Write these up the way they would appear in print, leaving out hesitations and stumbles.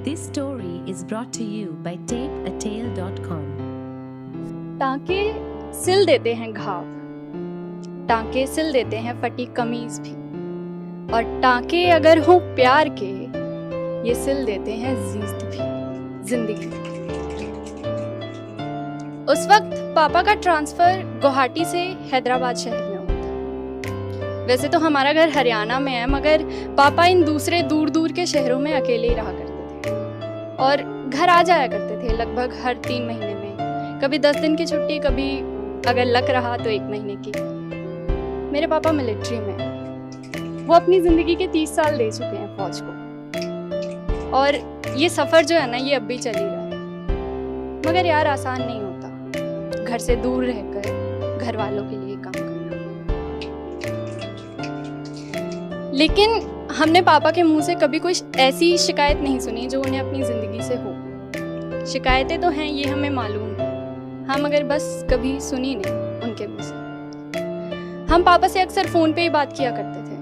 This story is brought to you by tapeatale.com. टांके सिल देते हैं घाव, टांके सिल देते हैं फटी कमीज भी, और टांके अगर हों प्यार के, ये सिल देते हैं जीस्त भी, जिंदगी। उस वक्त पापा का ट्रांसफर गुवाहाटी से हैदराबाद शहर में हुआ था। वैसे तो हमारा घर हरियाणा में है, मगर पापा इन दूसरे दूर दूर के शहरों में अकेले ही रहा करते थे और घर आ जाया करते थे लगभग हर 3 महीने में। कभी 10 दिन की छुट्टी, कभी अगर लक रहा तो 1 महीने की। मेरे पापा मिलिट्री में हैं। वो अपनी ज़िंदगी के 30 साल दे चुके हैं फौज को, और ये सफ़र जो है ना, ये अब भी चल ही रहा है। मगर यार, आसान नहीं होता घर से दूर रहकर घर वालों के लिए काम करना। लेकिन हमने पापा के मुंह से कभी कोई ऐसी शिकायत नहीं सुनी जो उन्हें अपनी ज़िंदगी से हो। शिकायतें तो हैं, ये हमें मालूम है, हम मगर बस कभी सुनी नहीं उनके मुंह से। हम पापा से अक्सर फ़ोन पे ही बात किया करते थे,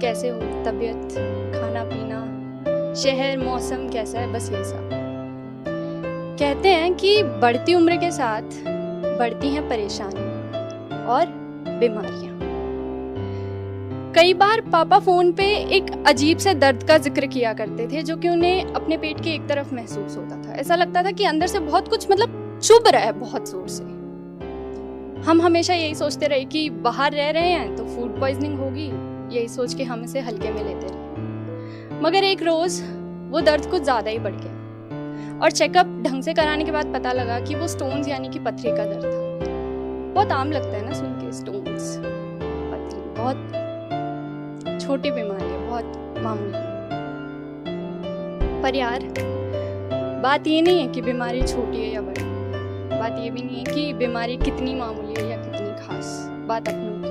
कैसे हो, तबीयत, खाना पीना, शहर, मौसम कैसा है, बस ये सब। कहते हैं कि बढ़ती उम्र के साथ बढ़ती हैं परेशानियां और बीमारियां। कई बार पापा फ़ोन पे एक अजीब से दर्द का जिक्र किया करते थे, जो कि उन्हें अपने पेट के एक तरफ महसूस होता था। ऐसा लगता था कि अंदर से बहुत कुछ चुभ रहा है बहुत जोर से। हम हमेशा यही सोचते रहे कि बाहर रह रहे हैं तो फूड पॉइजनिंग होगी, यही सोच के हम इसे हल्के में लेते रहे। मगर एक रोज वो दर्द कुछ ज्यादा ही बढ़ गया, और चेकअप ढंग से कराने के बाद पता लगा कि वो स्टोन्स यानी कि पथरी का दर्द था। बहुत आम लगता है ना सुन के, स्टोन्स, पथरी, बहुत छोटी बीमारी है, बहुत मामूली। पर यार, बात ये नहीं है कि बीमारी छोटी है या बड़ी, बात ये भी नहीं है कि बीमारी कितनी मामूली है या कितनी खास। बात अपनों की।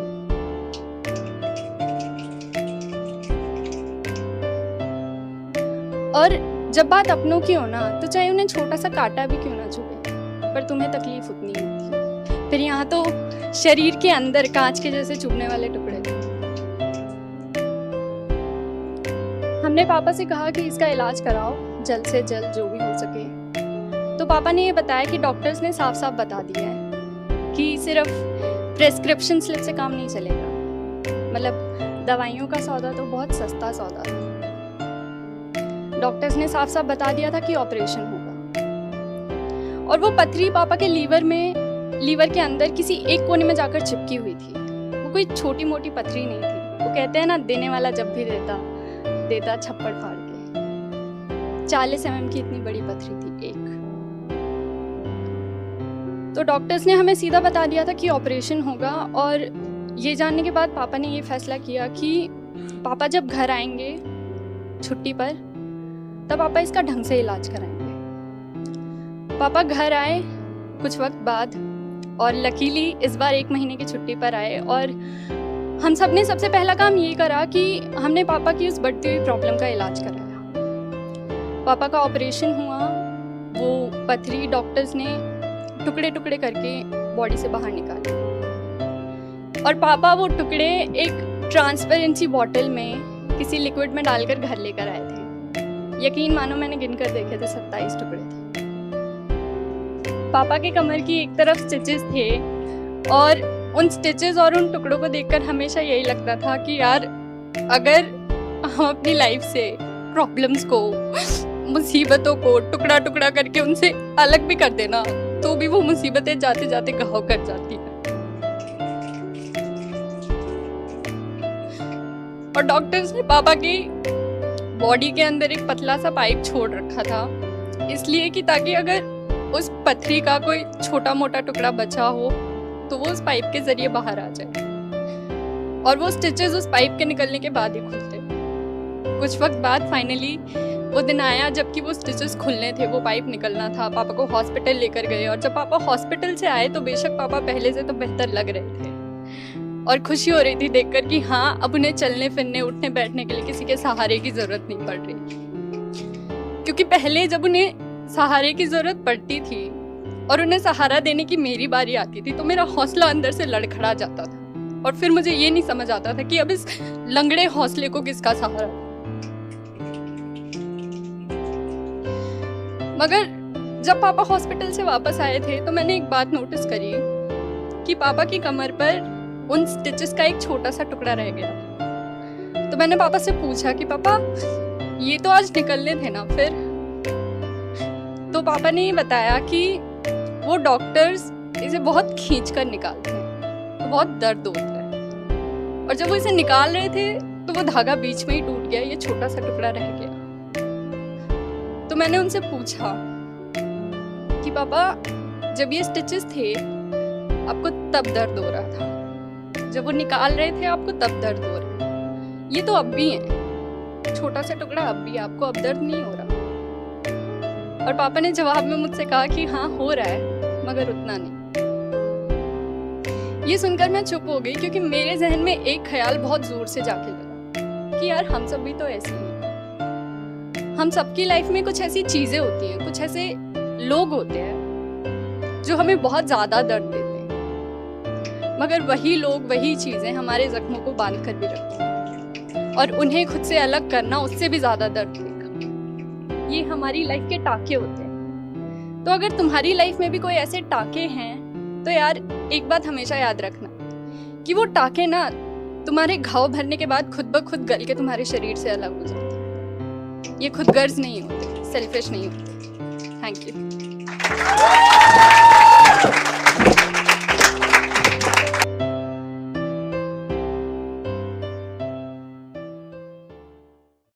और जब बात अपनों की हो ना, तो चाहे उन्हें छोटा सा कांटा भी क्यों ना चुभे, पर तुम्हें तकलीफ उतनी होती। फिर यहाँ तो शरीर के अंदर कांच के जैसे चुभने वाले टुकड़े थे। हमने पापा से कहा कि इसका इलाज कराओ जल्द से जल्द, जो भी हो सके। तो पापा ने ये बताया कि डॉक्टर्स ने साफ साफ बता दिया है कि सिर्फ प्रेस्क्रिप्शन स्लिप से काम नहीं चलेगा। मतलब दवाइयों का सौदा तो बहुत सस्ता सौदा था। डॉक्टर्स ने साफ साफ बता दिया था कि ऑपरेशन होगा, और वो पथरी पापा के लीवर के अंदर किसी एक कोने में जाकर चिपकी हुई थी। वो कोई छोटी मोटी पथरी नहीं थी। वो कहते हैं ना, देने वाला जब भी देता छप्पड़ फाड़ के। 40 mm की इतनी बड़ी पथरी थी एक। तो डॉक्टर्स ने हमें सीधा बता दिया था कि ऑपरेशन होगा, और ये जानने के बाद पापा ने ये फैसला किया कि पापा जब घर आएंगे छुट्टी पर, तब पापा इसका ढंग से इलाज कराएंगे। पापा घर आए कुछ वक्त बाद, और लकीली इस बार 1 महीने की छुट्टी पर आए, और हम सब ने सबसे पहला काम ये करा कि हमने पापा की उस बढ़ती हुई प्रॉब्लम का इलाज कराया। पापा का ऑपरेशन हुआ। वो पथरी डॉक्टर्स ने टुकड़े टुकड़े करके बॉडी से बाहर निकाले, और पापा वो टुकड़े एक ट्रांसपेरेंसी बॉटल में किसी लिक्विड में डालकर घर लेकर आए थे। यकीन मानो, मैंने गिनकर देखे थे, 27 टुकड़े थे। पापा के कमर की एक तरफ स्टिचेस थे, और उन स्टिचेस और उन टुकड़ों को देखकर हमेशा यही लगता था कि यार, अगर हम अपनी लाइफ से प्रॉब्लम्स को, मुसीबतों को टुकड़ा टुकड़ा करके उनसे अलग भी कर देना, तो भी वो मुसीबतें जाते जाते घाव कर जाती हैं। और डॉक्टर्स ने पापा की बॉडी के अंदर एक पतला सा पाइप छोड़ रखा था, इसलिए कि ताकि अगर उस पथरी का कोई छोटा मोटा टुकड़ा बचा हो तो वो उस पाइप के जरिए बाहर आ जाए, और वो स्टिचेस उस पाइप के निकलने के बाद ही खुलते। कुछ वक्त बाद फाइनली वो दिन आया जबकि वो स्टिचेस खुलने थे, वो पाइप निकलना था। पापा को हॉस्पिटल लेकर गए, और जब पापा हॉस्पिटल से आए तो बेशक पापा पहले से तो बेहतर लग रहे थे, और खुशी हो रही थी देखकर कि हाँ, अब उन्हें चलने फिरने, उठने बैठने के लिए किसी के सहारे की जरूरत नहीं पड़ रही। क्योंकि पहले जब उन्हें सहारे की जरूरत पड़ती थी और उन्हें सहारा देने की मेरी बारी आती थी, तो मेरा हौसला अंदर से लड़खड़ा जाता था, और फिर मुझे ये नहीं समझ आता था कि अब इस लंगड़े हौसले को किसका सहारा। मगर जब पापा हॉस्पिटल से वापस आए थे तो मैंने एक बात नोटिस करी कि पापा की कमर पर उन स्टिचेस का एक छोटा सा टुकड़ा रह गया। तो मैंने पापा से पूछा कि पापा ये तो आज निकलने थे ना फिर? तो पापा ने ये बताया कि वो डॉक्टर्स इसे बहुत खींच कर निकालते हैं, तो बहुत दर्द होता है, और जब वो इसे निकाल रहे थे तो वो धागा बीच में ही टूट गया, ये छोटा सा टुकड़ा रह गया। तो मैंने उनसे पूछा कि पापा जब ये स्टिचेस थे आपको तब दर्द हो रहा था, जब वो निकाल रहे थे आपको तब दर्द हो रहा है, ये तो अब भी है, छोटा सा टुकड़ा अब भी, आपको अब दर्द नहीं हो रहा? और पापा ने जवाब में मुझसे कहा कि हाँ हो रहा है मगर उतना नहीं। ये सुनकर मैं चुप हो गई, क्योंकि मेरे जहन में एक ख्याल बहुत जोर से जाके लगा कि यार हम सब भी तो ऐसे ही हैं। हम सबकी लाइफ में कुछ ऐसी चीजें होती हैं, कुछ ऐसे लोग होते हैं जो हमें बहुत ज्यादा दर्द देते हैं, मगर वही लोग, वही चीजें हमारे जख्मों को बांध कर भी रखती हैं, और उन्हें खुद से अलग करना उससे भी ज्यादा दर्द देगा। ये हमारी लाइफ के टाके होते हैं। तो अगर तुम्हारी लाइफ में भी कोई ऐसे टाके हैं तो यार एक बात हमेशा याद रखना कि वो टाके ना तुम्हारे घाव भरने के बाद खुद ब खुद गल के तुम्हारे शरीर से अलग हो जाते हैं। ये खुद गर्ज नहीं होते, सेल्फिश नहीं होते। Thank you.